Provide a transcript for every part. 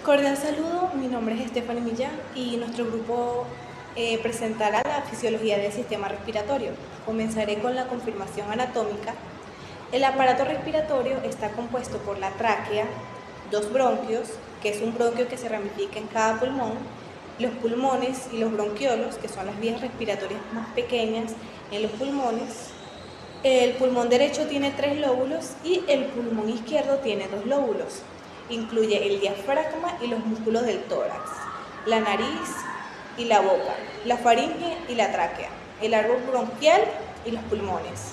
Cordial saludo, mi nombre es Stephanie Millán y nuestro grupo presentará la fisiología del sistema respiratorio. Comenzaré con la confirmación anatómica. El aparato respiratorio está compuesto por la tráquea, dos bronquios, que es un bronquio que se ramifica en cada pulmón, los pulmones y los bronquiolos, que son las vías respiratorias más pequeñas en los pulmones. El pulmón derecho tiene 3 lóbulos y el pulmón izquierdo tiene 2 lóbulos. Incluye el diafragma y los músculos del tórax, la nariz y la boca, la faringe y la tráquea, el árbol bronquial y los pulmones.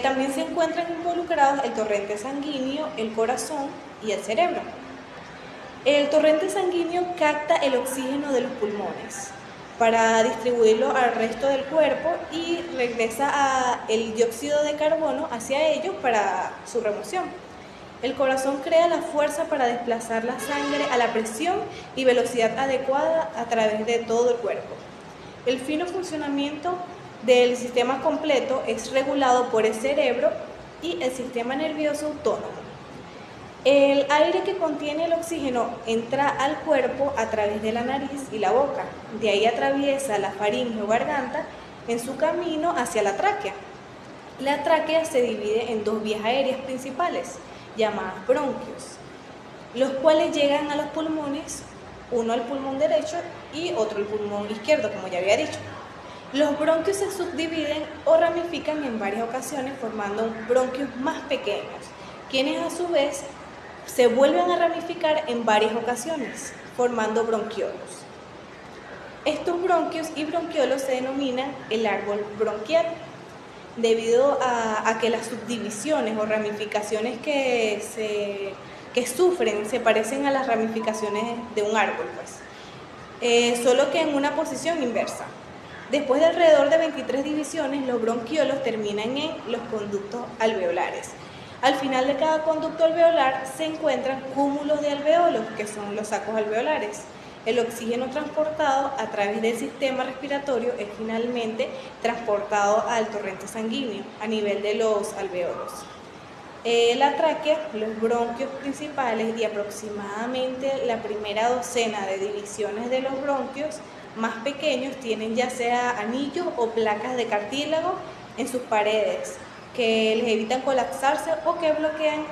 También se encuentran involucrados el torrente sanguíneo, el corazón y el cerebro. El torrente sanguíneo capta el oxígeno de los pulmones para distribuirlo al resto del cuerpo y regresa el dióxido de carbono hacia ellos para su remoción. El corazón crea la fuerza para desplazar la sangre a la presión y velocidad adecuada a través de todo el cuerpo. El fino funcionamiento del sistema completo es regulado por el cerebro y el sistema nervioso autónomo. El aire que contiene el oxígeno entra al cuerpo a través de la nariz y la boca. De ahí atraviesa la faringe o garganta en su camino hacia la tráquea. La tráquea se divide en 2 vías aéreas principales, llamadas bronquios, los cuales llegan a los pulmones, uno al pulmón derecho y otro al pulmón izquierdo, como ya había dicho. Los bronquios se subdividen o ramifican en varias ocasiones formando bronquios más pequeños, quienes a su vez se vuelven a ramificar en varias ocasiones, formando bronquiolos. Estos bronquios y bronquiolos se denominan el árbol bronquial, debido a que las subdivisiones o ramificaciones que sufren se parecen a las ramificaciones de un árbol, solo que en una posición inversa. Después de alrededor de 23 divisiones, los bronquiolos terminan en los conductos alveolares. Al final de cada conducto alveolar se encuentran cúmulos de alveolos, que son los sacos alveolares. El oxígeno transportado a través del sistema respiratorio es finalmente transportado al torrente sanguíneo a nivel de los alveolos. La tráquea, los bronquios principales y aproximadamente la primera docena de divisiones de los bronquios más pequeños tienen ya sea anillos o placas de cartílago en sus paredes que les evitan colapsarse o que bloqueen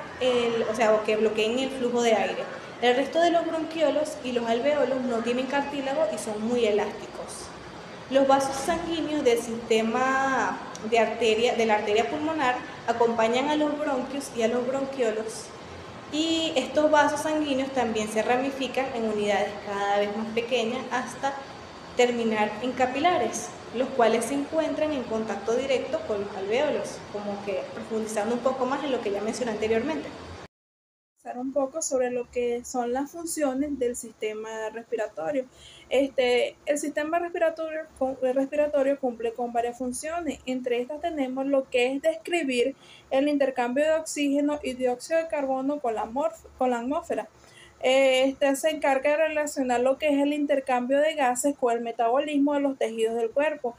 el flujo de aire. El resto de los bronquiolos y los alveolos no tienen cartílago y son muy elásticos. Los vasos sanguíneos del sistema de la arteria pulmonar acompañan a los bronquios y a los bronquiolos, y estos vasos sanguíneos también se ramifican en unidades cada vez más pequeñas hasta terminar en capilares, los cuales se encuentran en contacto directo con los alveolos, como que profundizando un poco más en lo que ya mencioné anteriormente. Un poco sobre lo que son las funciones del sistema respiratorio. El sistema respiratorio cumple con varias funciones. Entre estas tenemos lo que es describir el intercambio de oxígeno y dióxido de carbono con la atmósfera. Se encarga de relacionar lo que es el intercambio de gases con el metabolismo de los tejidos del cuerpo.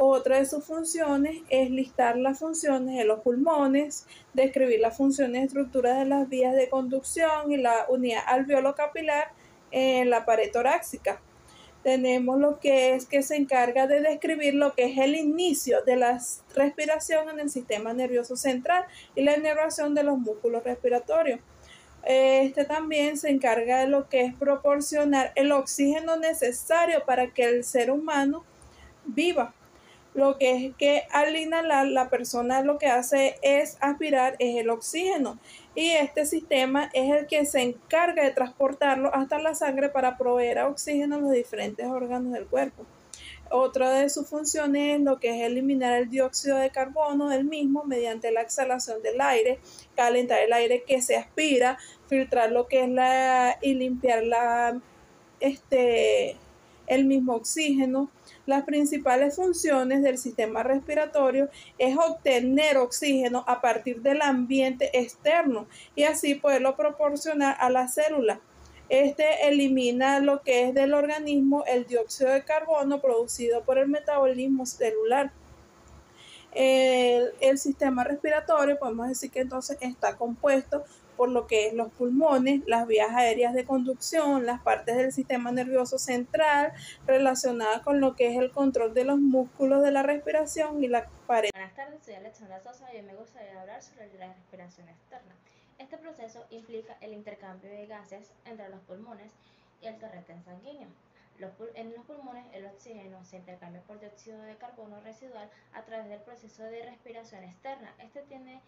Otra de sus funciones es listar las funciones de los pulmones, describir las funciones y estructuras de las vías de conducción y la unidad alveolo-capilar en la pared torácica. Tenemos lo que se encarga de describir lo que es el inicio de la respiración en el sistema nervioso central y la inervación de los músculos respiratorios. También se encarga de lo que es proporcionar el oxígeno necesario para que el ser humano viva. Lo que es que al inhalar la persona lo que hace es aspirar el oxígeno, y este sistema es el que se encarga de transportarlo hasta la sangre para proveer a oxígeno a los diferentes órganos del cuerpo. Otra de sus funciones es lo que es eliminar el dióxido de carbono del mismo mediante la exhalación del aire, calentar el aire que se aspira, filtrar lo que es y limpiar el mismo oxígeno. Las principales funciones del sistema respiratorio es obtener oxígeno a partir del ambiente externo y así poderlo proporcionar a la célula. Elimina lo que es del organismo el dióxido de carbono producido por el metabolismo celular. El sistema respiratorio podemos decir que entonces está compuesto por lo que es los pulmones, las vías aéreas de conducción, las partes del sistema nervioso central relacionadas con lo que es el control de los músculos de la respiración y la pared. Buenas tardes, soy Alexandra Sosa y hoy me gustaría hablar sobre la respiración externa. Este proceso implica el intercambio de gases entre los pulmones y el torrente sanguíneo. En los pulmones el oxígeno se intercambia por dióxido de carbono residual a través del proceso de respiración externa. Este tiene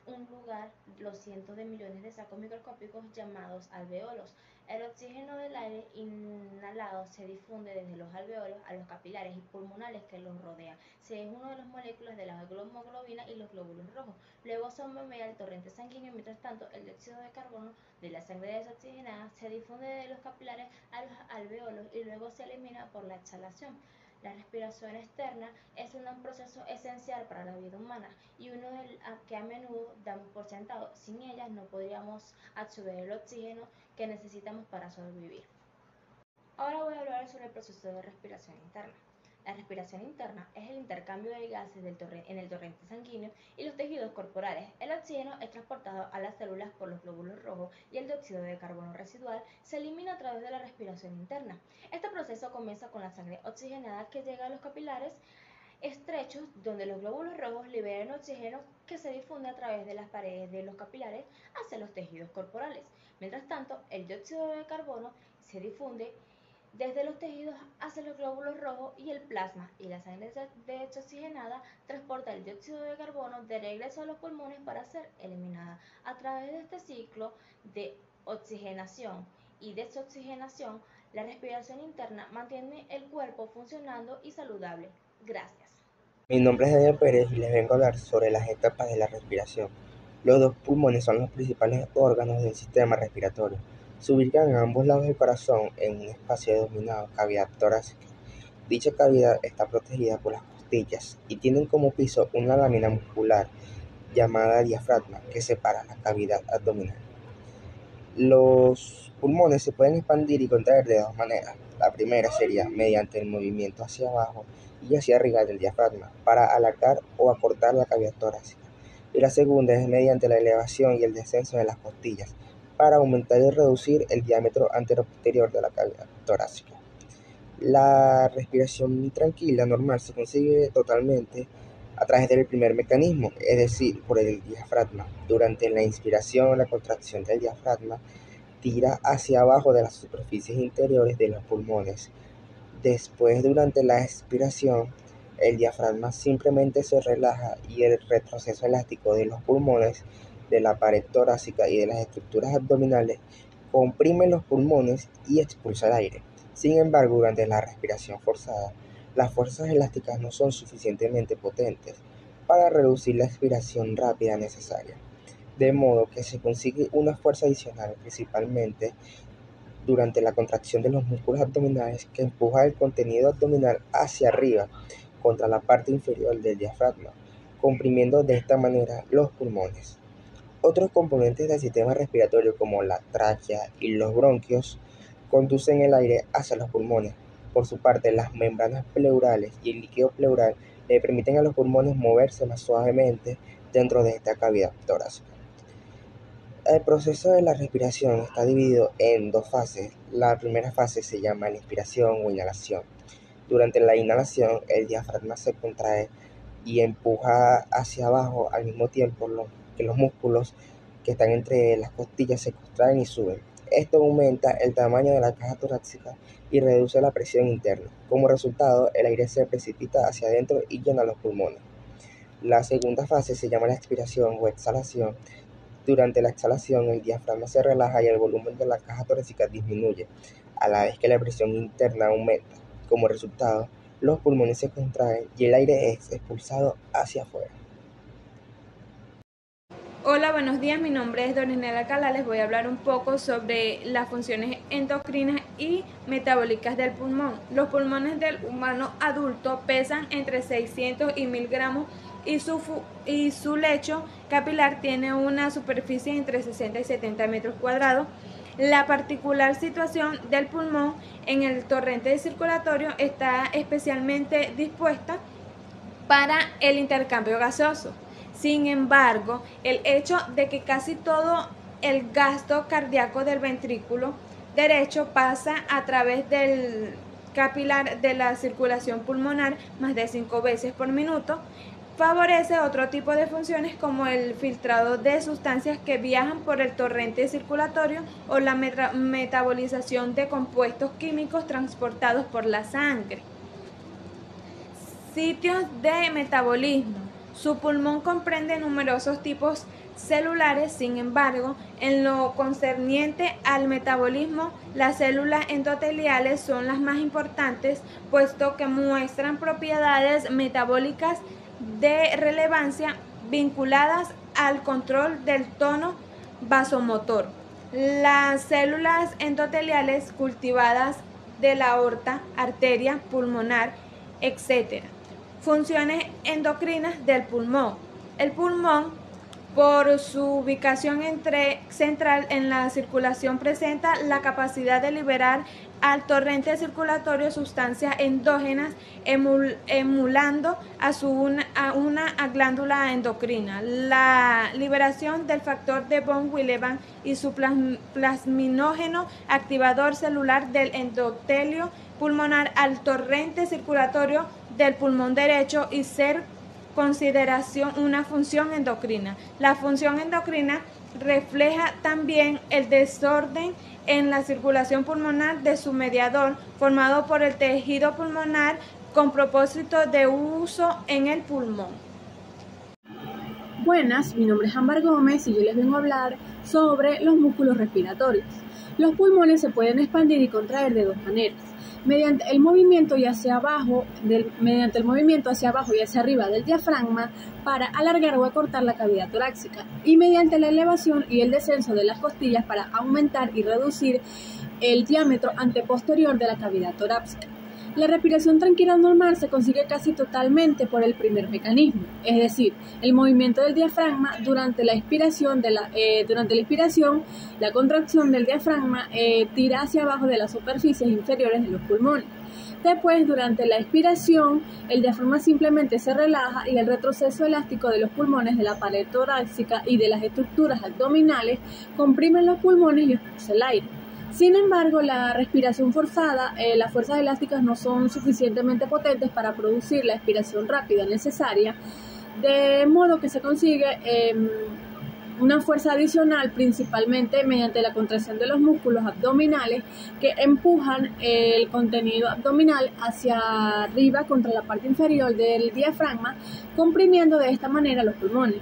un lugar los cientos de millones de sacos microscópicos llamados alveolos. El oxígeno del aire inhalado se difunde desde los alveolos a los capilares y pulmonales que los rodean. Se es una de las moléculas de la hemoglobina y los glóbulos rojos. Luego se bombea el torrente sanguíneo. Mientras tanto, el dióxido de carbono de la sangre desoxigenada se difunde de los capilares a los alveolos y luego se elimina por la exhalación. La respiración externa es un proceso esencial para la vida humana y uno que a menudo damos por sentado. Sin ella no podríamos absorber el oxígeno que necesitamos para sobrevivir. Ahora voy a hablar sobre el proceso de respiración interna. La respiración interna es el intercambio de gases en el torrente sanguíneo y los tejidos corporales. El oxígeno es transportado a las células por los glóbulos rojos y el dióxido de carbono residual se elimina a través de la respiración interna. Este proceso comienza con la sangre oxigenada que llega a los capilares estrechos donde los glóbulos rojos liberan oxígeno que se difunde a través de las paredes de los capilares hacia los tejidos corporales. Mientras tanto, el dióxido de carbono se difunde desde los tejidos hacia los glóbulos rojos y el plasma, y la sangre desoxigenada transporta el dióxido de carbono de regreso a los pulmones para ser eliminada. A través de este ciclo de oxigenación y desoxigenación, la respiración interna mantiene el cuerpo funcionando y saludable. Gracias. Mi nombre es Daniel Pérez y les vengo a hablar sobre las etapas de la respiración. Los dos pulmones son los principales órganos del sistema respiratorio. Se ubican a ambos lados del corazón en un espacio denominado cavidad torácica. Dicha cavidad está protegida por las costillas y tienen como piso una lámina muscular llamada diafragma que separa la cavidad abdominal. Los pulmones se pueden expandir y contraer de dos maneras. La primera sería mediante el movimiento hacia abajo y hacia arriba del diafragma para alargar o acortar la cavidad torácica. Y la segunda es mediante la elevación y el descenso de las costillas para aumentar y reducir el diámetro anteroposterior de la cavidad torácica. La respiración tranquila normal se consigue totalmente a través del primer mecanismo, es decir, por el diafragma. Durante la inspiración, la contracción del diafragma tira hacia abajo de las superficies interiores de los pulmones. Después, durante la expiración, el diafragma simplemente se relaja y el retroceso elástico de los pulmones, de la pared torácica y de las estructuras abdominales comprime los pulmones y expulsa el aire. Sin embargo, durante la respiración forzada, las fuerzas elásticas no son suficientemente potentes para reducir la expiración rápida necesaria, de modo que se consigue una fuerza adicional principalmente durante la contracción de los músculos abdominales que empuja el contenido abdominal hacia arriba contra la parte inferior del diafragma, comprimiendo de esta manera los pulmones. Otros componentes del sistema respiratorio como la tráquea y los bronquios conducen el aire hacia los pulmones. Por su parte, las membranas pleurales y el líquido pleural le permiten a los pulmones moverse más suavemente dentro de esta cavidad torácica. El proceso de la respiración está dividido en dos fases. La primera fase se llama la inspiración o inhalación. Durante la inhalación, el diafragma se contrae y empuja hacia abajo al mismo tiempo que los músculos que están entre las costillas se contraen y suben. Esto aumenta el tamaño de la caja torácica y reduce la presión interna. Como resultado, el aire se precipita hacia adentro y llena los pulmones. La segunda fase se llama la expiración o exhalación. Durante la exhalación, el diafragma se relaja y el volumen de la caja torácica disminuye, a la vez que la presión interna aumenta. Como resultado, los pulmones se contraen y el aire es expulsado hacia afuera. Hola, buenos días, mi nombre es Dorinela Alcalá. Les voy a hablar un poco sobre las funciones endocrinas y metabólicas del pulmón. Los pulmones del humano adulto pesan entre 600 y 1000 gramos y su lecho capilar tiene una superficie entre 60 y 70 metros cuadrados. La particular situación del pulmón en el torrente circulatorio está especialmente dispuesta para el intercambio gaseoso. Sin embargo, el hecho de que casi todo el gasto cardíaco del ventrículo derecho pasa a través del capilar de la circulación pulmonar más de 5 veces por minuto. Favorece otro tipo de funciones como el filtrado de sustancias que viajan por el torrente circulatorio o la metabolización de compuestos químicos transportados por la sangre. Sitios de metabolismo. Su pulmón comprende numerosos tipos celulares, sin embargo, en lo concerniente al metabolismo, las células endoteliales son las más importantes, puesto que muestran propiedades metabólicas de relevancia vinculadas al control del tono vasomotor. Las células endoteliales cultivadas de la aorta, arteria pulmonar, etc. Funciones endocrinas del pulmón. El pulmón, por su ubicación central en la circulación, presenta la capacidad de liberar al torrente circulatorio sustancias endógenas, emulando a una glándula endocrina. La liberación del factor de von Willebrand y su plasminógeno activador celular del endotelio pulmonar al torrente circulatorio del pulmón derecho y ser consideración una función endocrina. La función endocrina refleja también el desorden en la circulación pulmonar de su mediador formado por el tejido pulmonar con propósito de uso en el pulmón. Buenas, mi nombre es Ámbar Gómez y yo les vengo a hablar sobre los músculos respiratorios. Los pulmones se pueden expandir y contraer de dos maneras. Mediante el movimiento hacia abajo y hacia arriba del diafragma para alargar o acortar la cavidad torácica, y mediante la elevación y el descenso de las costillas para aumentar y reducir el diámetro anteposterior de la cavidad torácica. La respiración tranquila normal se consigue casi totalmente por el primer mecanismo, es decir, el movimiento del diafragma durante la inspiración. La contracción del diafragma tira hacia abajo de las superficies inferiores de los pulmones. Después, durante la expiración, el diafragma simplemente se relaja y el retroceso elástico de los pulmones, de la pared torácica y de las estructuras abdominales comprimen los pulmones y expulsa el aire. Sin embargo, la respiración forzada, las fuerzas elásticas no son suficientemente potentes para producir la expiración rápida necesaria, de modo que se consigue una fuerza adicional principalmente mediante la contracción de los músculos abdominales que empujan el contenido abdominal hacia arriba contra la parte inferior del diafragma, comprimiendo de esta manera los pulmones.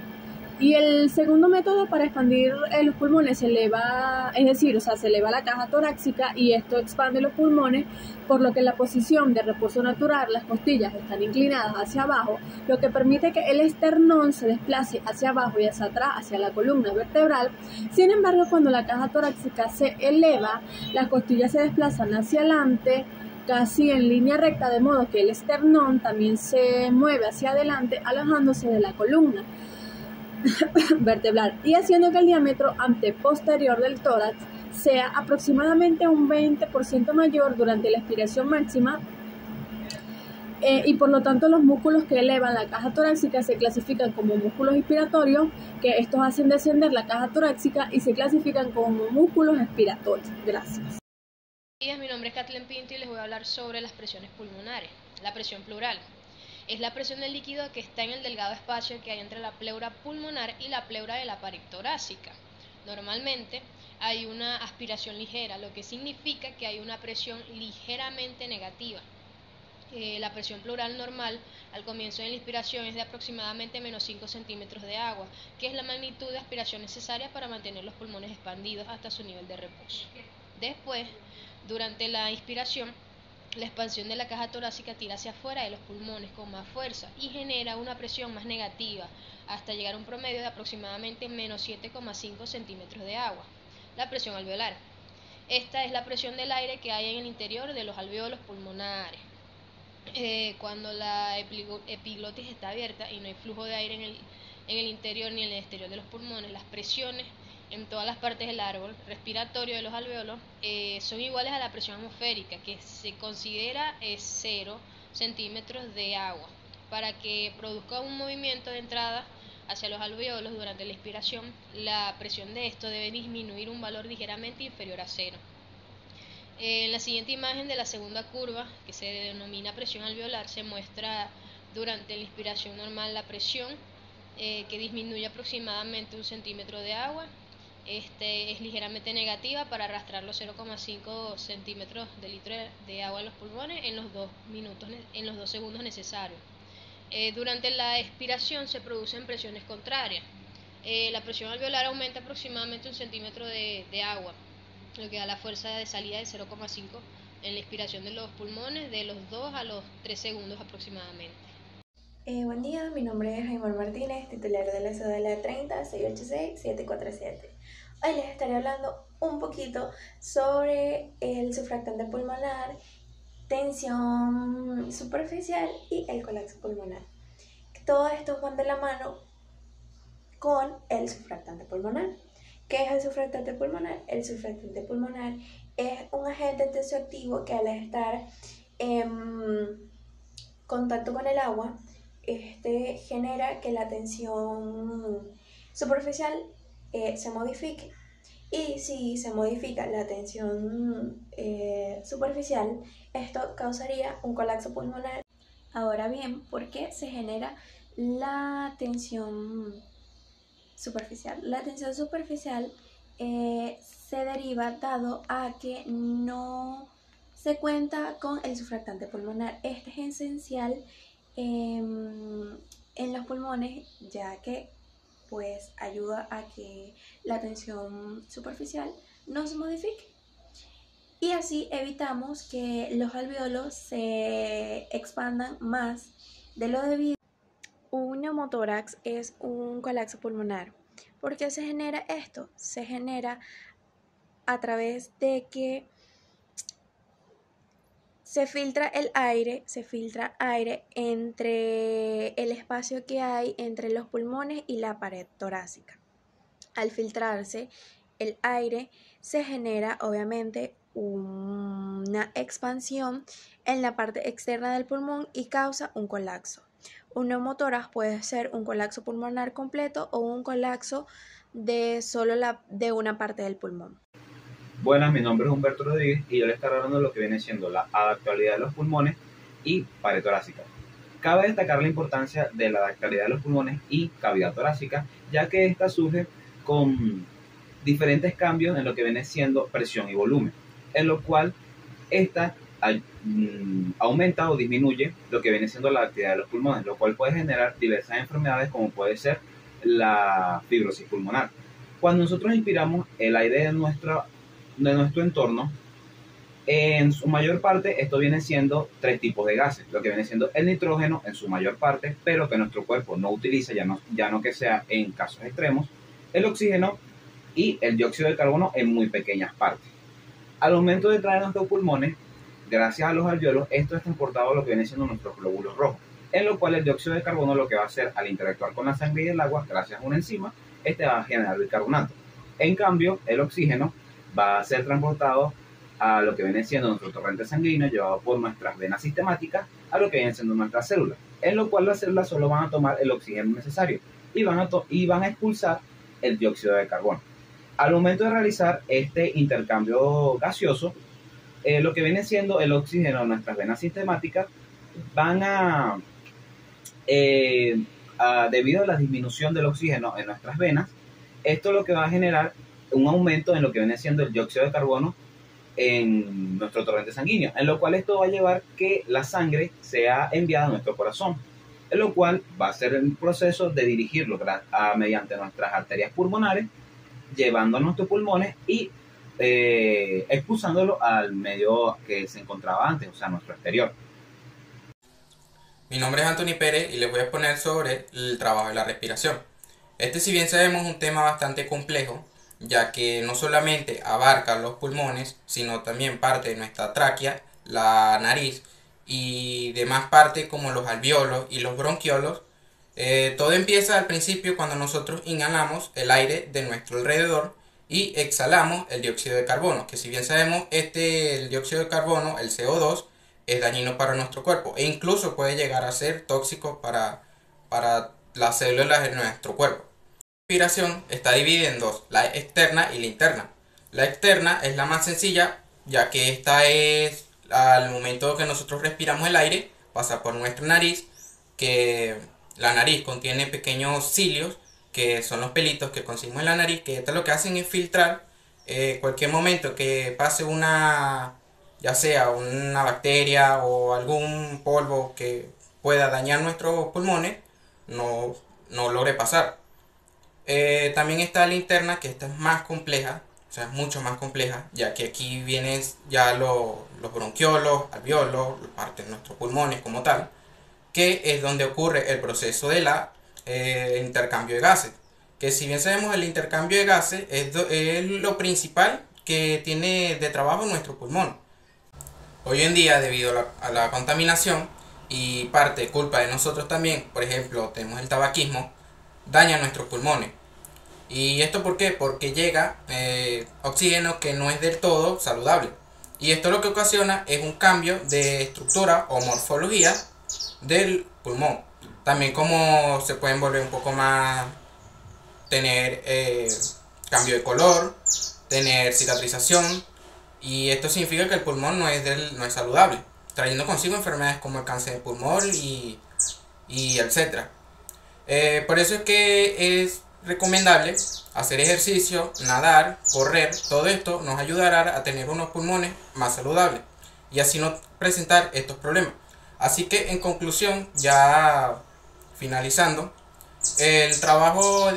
Y el segundo método para expandir los pulmones se eleva la caja torácica y esto expande los pulmones, por lo que en la posición de reposo natural las costillas están inclinadas hacia abajo, lo que permite que el esternón se desplace hacia abajo y hacia atrás, hacia la columna vertebral. Sin embargo, cuando la caja torácica se eleva, las costillas se desplazan hacia adelante, casi en línea recta, de modo que el esternón también se mueve hacia adelante, alejándose de la columna vertebral y haciendo que el diámetro anteposterior del tórax sea aproximadamente un 20% mayor durante la expiración máxima, y por lo tanto los músculos que elevan la caja torácica se clasifican como músculos inspiratorios, que estos hacen descender la caja torácica, y se clasifican como músculos expiratorios. Gracias. Mi nombre es Kathleen Pinto y les voy a hablar sobre las presiones pulmonares. La presión pleural es la presión del líquido que está en el delgado espacio que hay entre la pleura pulmonar y la pleura de la pared torácica. Normalmente hay una aspiración ligera, lo que significa que hay una presión ligeramente negativa. La presión pleural normal al comienzo de la inspiración es de aproximadamente menos 5 centímetros de agua, que es la magnitud de aspiración necesaria para mantener los pulmones expandidos hasta su nivel de reposo. Después, durante la inspiración, la expansión de la caja torácica tira hacia afuera de los pulmones con más fuerza y genera una presión más negativa hasta llegar a un promedio de aproximadamente menos 7,5 centímetros de agua. La presión alveolar. Esta es la presión del aire que hay en el interior de los alvéolos pulmonares. Cuando la epiglotis está abierta y no hay flujo de aire en el interior ni en el exterior de los pulmones, las presiones en todas las partes del árbol respiratorio de los alvéolos son iguales a la presión atmosférica, que se considera 0 centímetros de agua. Para que produzca un movimiento de entrada hacia los alvéolos durante la inspiración, la presión de esto debe disminuir un valor ligeramente inferior a cero. En la siguiente imagen de la segunda curva, que se denomina presión alveolar, se muestra durante la inspiración normal la presión que disminuye aproximadamente 1 centímetro de agua. Es ligeramente negativa para arrastrar los 0,5 centímetros de litro de agua a los pulmones en los 2 segundos necesarios. Durante la expiración se producen presiones contrarias. La presión alveolar aumenta aproximadamente 1 centímetro de agua, lo que da la fuerza de salida de 0,5 en la expiración de los pulmones de los 2 a los 3 segundos aproximadamente. Buen día, mi nombre es Jaimar Martínez, titular de la cédula 30-686-747. Hoy les estaré hablando un poquito sobre el surfractante pulmonar, tensión superficial y el colapso pulmonar. Todos estos van de la mano con el surfractante pulmonar. ¿Qué es el surfractante pulmonar? El surfractante pulmonar es un agente tensioactivo que al estar en contacto con el agua, genera que la tensión superficial se modifique. Y si se modifica la tensión superficial, esto causaría un colapso pulmonar. Ahora bien, ¿por qué se genera la tensión superficial? La tensión superficial se deriva dado a que no se cuenta con el surfractante pulmonar. Este es esencial en los pulmones, ya que pues ayuda a que la tensión superficial no se modifique y así evitamos que los alvéolos se expandan más de lo debido. Un neumotórax es un colapso pulmonar. ¿Por qué se genera esto? Se genera a través de que se filtra aire entre el espacio que hay entre los pulmones y la pared torácica. Al filtrarse el aire se genera obviamente una expansión en la parte externa del pulmón y causa un colapso. Un neumotórax puede ser un colapso pulmonar completo o un colapso de solo de una parte del pulmón. Buenas, mi nombre es Humberto Rodríguez y yo les estaré hablando de lo que viene siendo la adaptabilidad de los pulmones y pared torácica. Cabe destacar la importancia de la adaptabilidad de los pulmones y cavidad torácica, ya que esta surge con diferentes cambios en lo que viene siendo presión y volumen, en lo cual esta aumenta o disminuye lo que viene siendo la actividad de los pulmones, lo cual puede generar diversas enfermedades como puede ser la fibrosis pulmonar. Cuando nosotros inspiramos el aire de nuestro entorno, en su mayor parte esto viene siendo 3 tipos de gases, lo que viene siendo el nitrógeno en su mayor parte, pero que nuestro cuerpo no utiliza, ya no que sea en casos extremos, el oxígeno y el dióxido de carbono en muy pequeñas partes. Al momento de entrar en nuestros pulmones, gracias a los alvéolos, esto es transportado a lo que viene siendo nuestros glóbulos rojos, en lo cual el dióxido de carbono lo que va a hacer al interactuar con la sangre y el agua, gracias a una enzima, va a generar bicarbonato. En cambio, el oxígeno va a ser transportado a lo que viene siendo nuestro torrente sanguíneo, llevado por nuestras venas sistemáticas a lo que viene siendo nuestras células, en lo cual las células solo van a tomar el oxígeno necesario y van a expulsar el dióxido de carbono. Al momento de realizar este intercambio gaseoso, lo que viene siendo el oxígeno en nuestras venas sistemáticas van debido a la disminución del oxígeno en nuestras venas, esto lo que va a generar un aumento en lo que viene siendo el dióxido de carbono en nuestro torrente sanguíneo, en lo cual esto va a llevar que la sangre sea enviada a nuestro corazón, en lo cual va a ser el proceso de dirigirlo mediante nuestras arterias pulmonares, llevando a nuestros pulmones y expulsándolo al medio que se encontraba antes, o sea, nuestro exterior. Mi nombre es Anthony Pérez y les voy a exponer sobre el trabajo de la respiración. Si bien sabemos, es un tema bastante complejo, ya que no solamente abarca los pulmones, sino también parte de nuestra tráquea, la nariz y demás partes como los alvéolos y los bronquiolos. Todo empieza al principio cuando nosotros inhalamos el aire de nuestro alrededor y exhalamos el dióxido de carbono, que si bien sabemos, el dióxido de carbono, el CO2, es dañino para nuestro cuerpo e incluso puede llegar a ser tóxico para las células de nuestro cuerpo. La respiración está dividida en dos, la externa y la interna. La externa es la más sencilla, ya que esta es al momento que nosotros respiramos el aire, pasa por nuestra nariz, que la nariz contiene pequeños cilios, que son los pelitos que conseguimos en la nariz, que esto lo que hacen es filtrar cualquier momento que pase ya sea una bacteria o algún polvo que pueda dañar nuestros pulmones, no logre pasar. También está la interna, que esta es más compleja, o sea, es mucho más compleja, ya que aquí vienen ya los bronquiolos, alveolos, parte de nuestros pulmones como tal, que es donde ocurre el proceso de intercambio de gases. Que si bien sabemos, el intercambio de gases es lo principal que tiene de trabajo nuestro pulmón. Hoy en día, debido a la contaminación y parte culpa de nosotros también, por ejemplo, tenemos el tabaquismo, daña nuestros pulmones. ¿Y esto por qué? Porque llega oxígeno que no es del todo saludable. Y esto lo que ocasiona es un cambio de estructura o morfología del pulmón. También como se pueden volver un poco más, tener cambio de color, tener cicatrización. Y esto significa que el pulmón no es saludable, trayendo consigo enfermedades como el cáncer de pulmón y etc. Por eso es que es recomendable hacer ejercicio, nadar, correr. Todo esto nos ayudará a tener unos pulmones más saludables y así no presentar estos problemas. Así que en conclusión, ya finalizando, el trabajo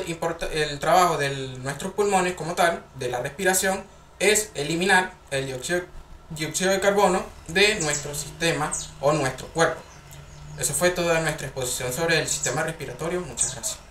de nuestros pulmones como tal, de la respiración, es eliminar el dióxido de carbono de nuestro sistema o nuestro cuerpo. Eso fue toda nuestra exposición sobre el sistema respiratorio. Muchas gracias.